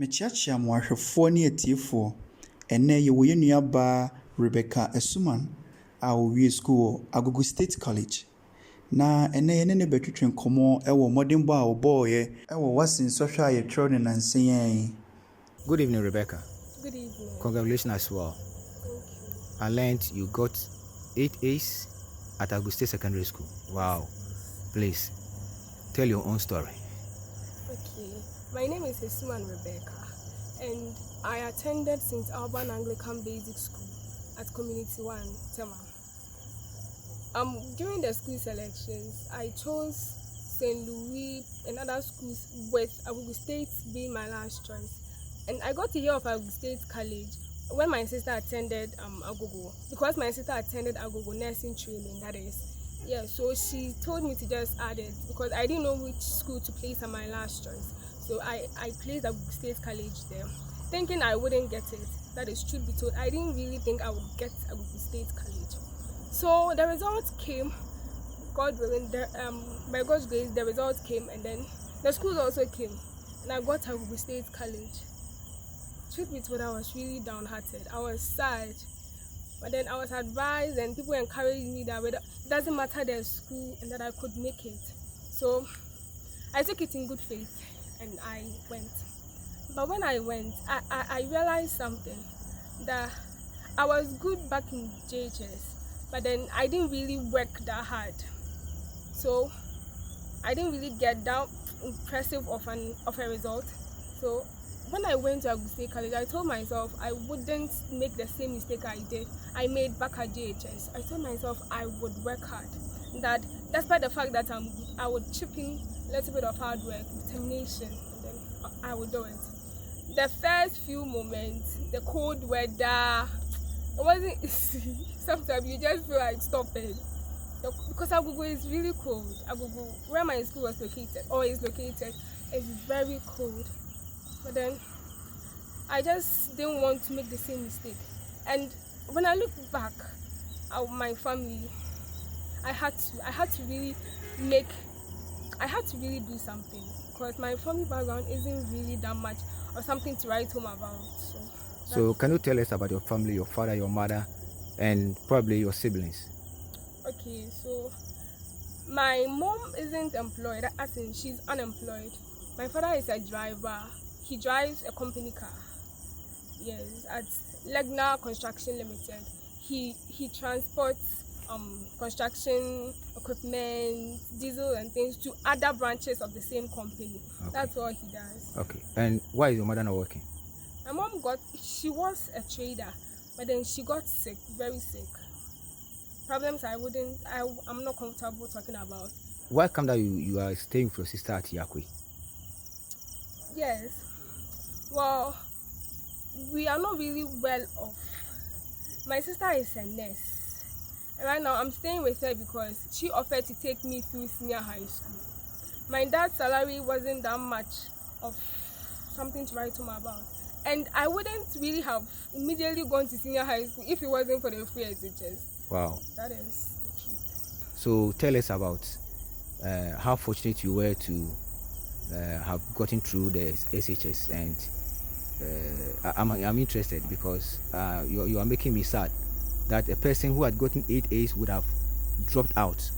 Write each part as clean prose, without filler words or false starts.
Mechiachia mo ahwɛfoɔ ne atiefoɔ. Ɛnnɛ yɛwɔ yɛn nuabaa Rebecca Asuman a ɔwie school wɔ Agogo State College. Na ɛnnɛ yɛne ne bɛtwitwe nkɔmmɔ ɛwɔ mmɔdenbɔ a ɔbɔɔyɛ ɛwɔ w'asensɔhwɛ a yɛtwerɛ no nansa yi. Good evening, Rebecca. Good evening. Congratulations as well. I learned you got 8 A's at Agogo State Secondary School. Wow. Please, tell your own story. Okay. My name is Asuman Rebecca, and I attended St. Alban Anglican Basic School at Community 1, Tema. During the school selections, I chose St. Louis and other schools with Agogo State being my last choice. And I got to hear of Agogo State College when my sister attended Agogo, because my sister attended Agogo nursing training, that is. Yeah, so she told me to just add it because I didn't know which school to place on my last choice. So I placed Agogo State College there, thinking I wouldn't get it. That is truth be told. I didn't really think I would get Agogo State College. So the results came, God willing, by God's grace, the results came, and then the schools also came, and I got Agogo State College. Truth be told, I was really downhearted. I was sad. But then I was advised and people encouraged me that it doesn't matter the school and that I could make it. So I took it in good faith and I went. But when I went, I realized something, that I was good back in JHS, but then I didn't really work that hard. So I didn't really get that impressive of a result. So when I went to Agogo State College, I told myself I wouldn't make the same mistake I made back at JHS. I told myself I would work hard. That despite the fact that I'm good, I would chip in a little bit of hard work, determination, and then I would do it. The first few moments, the cold weather, it wasn't easy. Sometimes you just feel like stopping. Because Agogo is really cold. Agogo, where my school was located, or is located, is very cold. But then I just didn't want to make the same mistake. And when I look back at my family, I had to really do something, because my family background isn't really that much or something to write home about. So can you tell us about your family, your father, your mother, and probably your siblings? Okay, so my mom isn't employed, as in she's unemployed. My father is a driver. He drives a company car. Yes, at Legna Construction Limited. He transports construction equipment, diesel and things to other branches of the same company. Okay. That's what he does. Okay. And why is your mother not working? My mom she was a trader, but then she got sick, very sick. Problems I'm not comfortable talking about. Why come that you are staying with your sister at Yakwe? Yes. Well, we are not really well off. My sister is a nurse. And right now, I'm staying with her because she offered to take me through senior high school. My dad's salary wasn't that much of something to write home about. And I wouldn't really have immediately gone to senior high school if it wasn't for the free SHS. Wow. That is the truth. So tell us about how fortunate you were to have gotten through the SHS, and I'm interested because you are making me sad that a person who had gotten 8 A's would have dropped out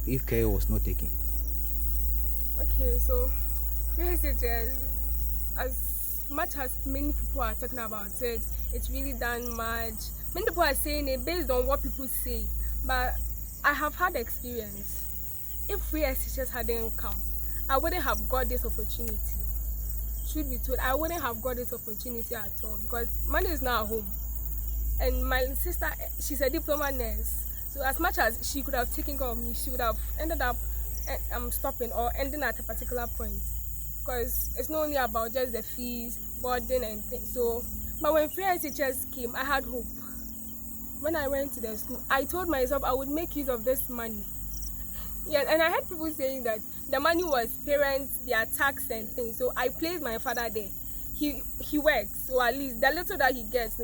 if care was not taken. Okay, so SHS, as much as many people are talking about it, it's really done much. Many people are saying it based on what people say, but I have had experience. If free SHS hadn't come, I wouldn't have got this opportunity. Truth be told, I wouldn't have got this opportunity at all, because money is not at home. And my sister, she's a diploma nurse. So as much as she could have taken care of me, she would have ended up stopping or ending at a particular point. Because it's not only about just the fees, boarding and things. So, but when free SHS came, I had hope. When I went to the school, I told myself I would make use of this money. Yeah, and I heard people saying that the money was parents, their tax and things. So I placed my father there. He works, so at least the little that he gets,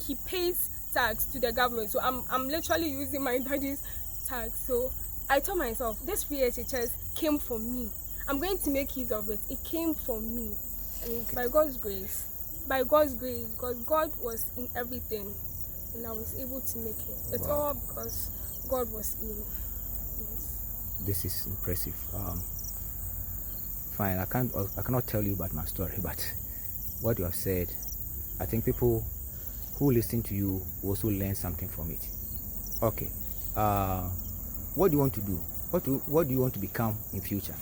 he pays tax to the government. So I'm literally using my daddy's tax. So I told myself, this free SHS came for me. I'm going to make use of it. It came for me. And by God's grace, because God was in everything, and I was able to make it. It's all because God was in. Yes. This is impressive. Fine, I cannot tell you about my story, but what you have said, I think people who listen to you will also learn something from it. Okay. What do you want to do? What do you want to become in future?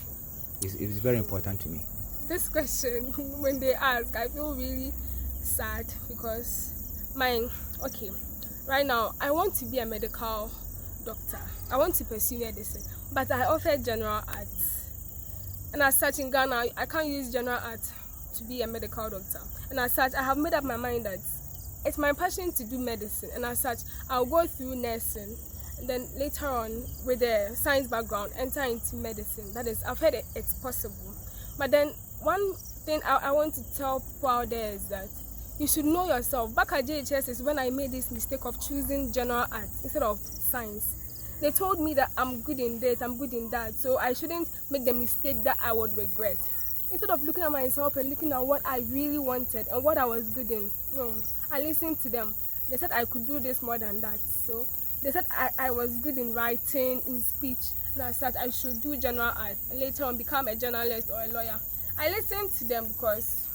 It's very important to me. This question, when they ask, I feel really sad because right now I want to be a medical doctor. I want to pursue medicine, but I offered general arts, and as such in Ghana I can't use general arts to be a medical doctor, and as such I have made up my mind that it's my passion to do medicine, and as such I'll go through nursing and then later on with a science background enter into medicine. That is, I've heard it's possible. But then one thing I want to tell people out there is that you should know yourself. Back at SHS is when I made this mistake of choosing general arts instead of science. They told me that I'm good in this, I'm good in that, so I shouldn't make the mistake that I would regret. Instead of looking at myself and looking at what I really wanted and what I was good in, no, I listened to them. They said I could do this more than that. So they said I was good in writing, in speech, and as such I should do general art and later on become a journalist or a lawyer. I listened to them because,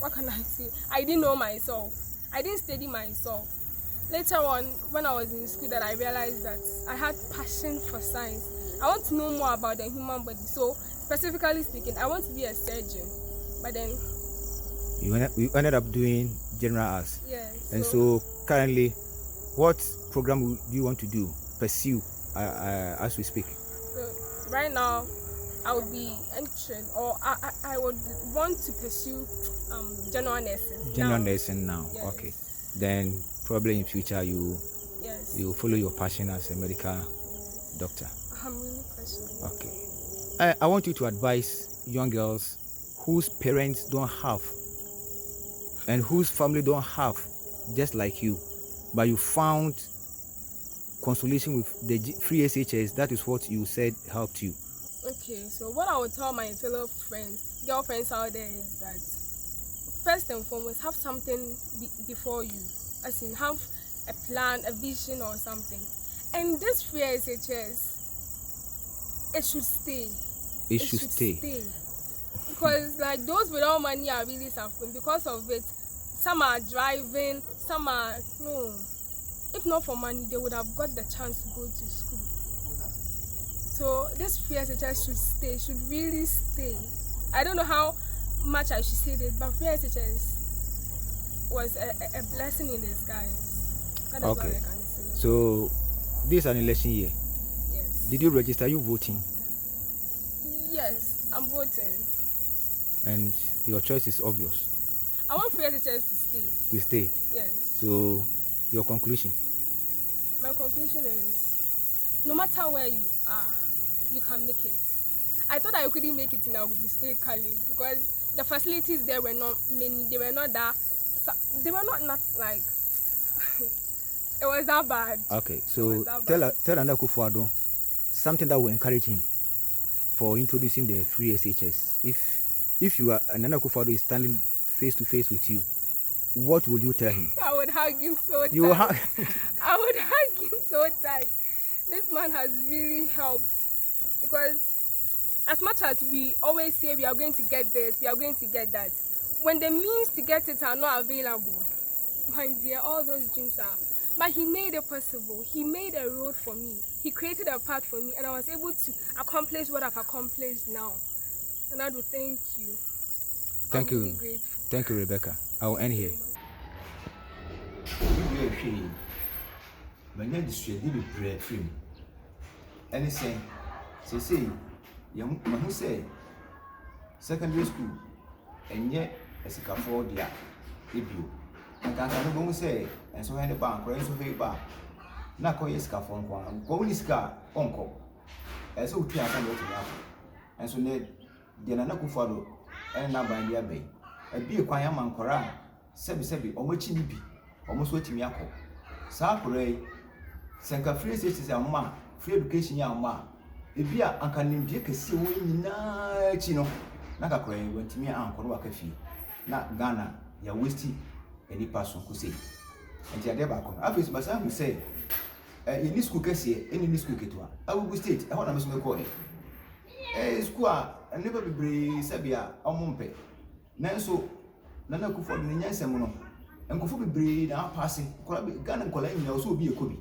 what can I say? I didn't know myself. I didn't study myself. Later on, when I was in school, that I realized that I had passion for science. I want to know more about the human body. So, specifically speaking, I want to be a surgeon. But then you ended up doing general arts. Yes. And so currently, what program do you want to pursue as we speak? So right now, I would be entering, or I would want to pursue general nursing. General nursing now. Yes. Okay. Then probably in future you follow your passion as a medical doctor. I'm really passionate. Okay. I want you to advise young girls whose parents don't have and whose family don't have, just like you, but you found consolation with the free SHS. That is what you said helped you. Okay, so what I would tell my fellow friends, girlfriends out there is that first and foremost, have something before you. As in, have a plan, a vision or something. And this free SHS, it should stay. It should stay. Because like those without money are really suffering because of it. Some are driving, some are no. If not for money, they would have got the chance to go to school. So this free SHS should stay, should really stay. I don't know how much I should say this, but free SHS was a blessing in disguise. That is Okay. what I can say. So this is an election year. Yes. Did you register? Are you voting? Yes, I'm voting. And your choice is obvious. I want free SHS to stay. To stay. Yes. So your conclusion? My conclusion is, no matter where you are, you can make it. I thought I couldn't make it in Akosah State College because the facilities there were not many. They were not that. They were not like. It was that bad. Okay, so tell Nana Akufo-Addo something that will encourage him for introducing the free SHS. If you are Nana Akufo-Addo is standing face to face with you, what would you tell him? I would hug him so tight. You will hug. I would hug him so tight. This man has really helped because as much as we always say we are going to get this, we are going to get that, when the means to get it are not available, my dear, all those dreams are. But he made it possible. He made a road for me. He created a path for me, and I was able to accomplish what I've accomplished now. And I do thank you. Thank I'm you. really grateful. Thank you, Rebecca. I will end here. Anything, say, young man who say, secondary school, and yet as a cafford, yeah, debut. And can't go say, and so had a bank, or so very bad. Nako is caffon one, go in scar, uncle. As so tear can go to that. And so Ned, the Nana Akufo-Addo, and now by the abbey. A be a quiet man, Koran, Sebi, or which be, almost waiting Yako. Sakure, Sanka free is a ma, free education ya ma. If you are see winning, Chino, Nakakure went to me uncle Wakafi. na Ghana ya waste enipa so ko sei enti ade ba ko afis basa hu say yeni school kese eni school ketwa Agugu State e ho na me so me ko school a never be sabia omumpe nanso nana kufo de nyansem no enkofo bebre na pass kola Ghana kola nyina so obi ekobi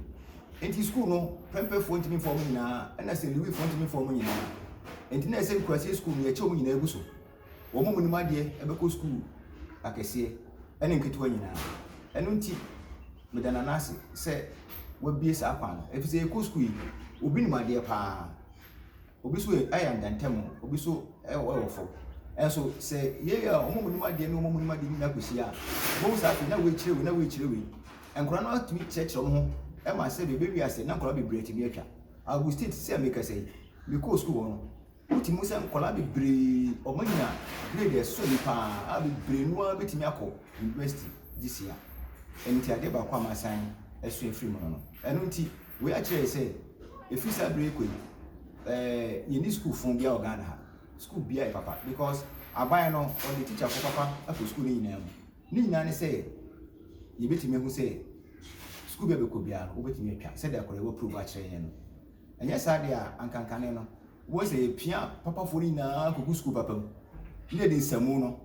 enti school no pempe fo ntimi form nyina na se Louis fo ntimi form nyina enti na se kwase school no ye che omu nyina eguso wo mu ni made ebeko school akese ene nketewa nyina eno nti medana nase se wabie sa akwan efise eko school obi ni made pa obi so aya ndantam obi so wofo enso se ye ya omo mu made no omo mu made ni akosi a bo sa afi na we chirewe enkora no atumi cheche omo ho ma se be wi ase na nkora be breti bi atwa Agugu State se make say because school no utimu se nkora be bre omo nyina grade so ni pa a be bre no a betimi akọ university this year enti ade ba kwa masan esu efiri mo no eno nti we a kire se efisa bre ko yeni school fun bia Ghana ha school bia papa because aban no or the teacher for papa after school ni nyina ne say ye betimi hu say school bia be ko bia no betimi atwa say da kore wo prove a kire yen no enya sa dia ankankane no wo say pia papa for ni na ko school papa mu ne de samu no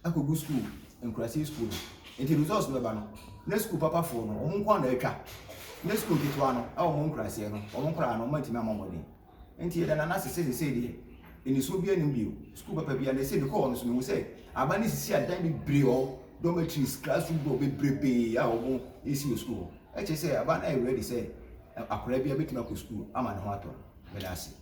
akogu school enkurase school enti results no ba no na school papa for no omo kwa na atwa na school kitwa no a omo nkurase no omo nkura no mantimi amamode enti eda na sese de eni so bia nim bio school papa bia na se de ko no so me say abani sisi adan bi bre o dormitories classroom go be brebe a omo esi school e che say abana e ready say akora bia betima ko school ama ne ho ato be da se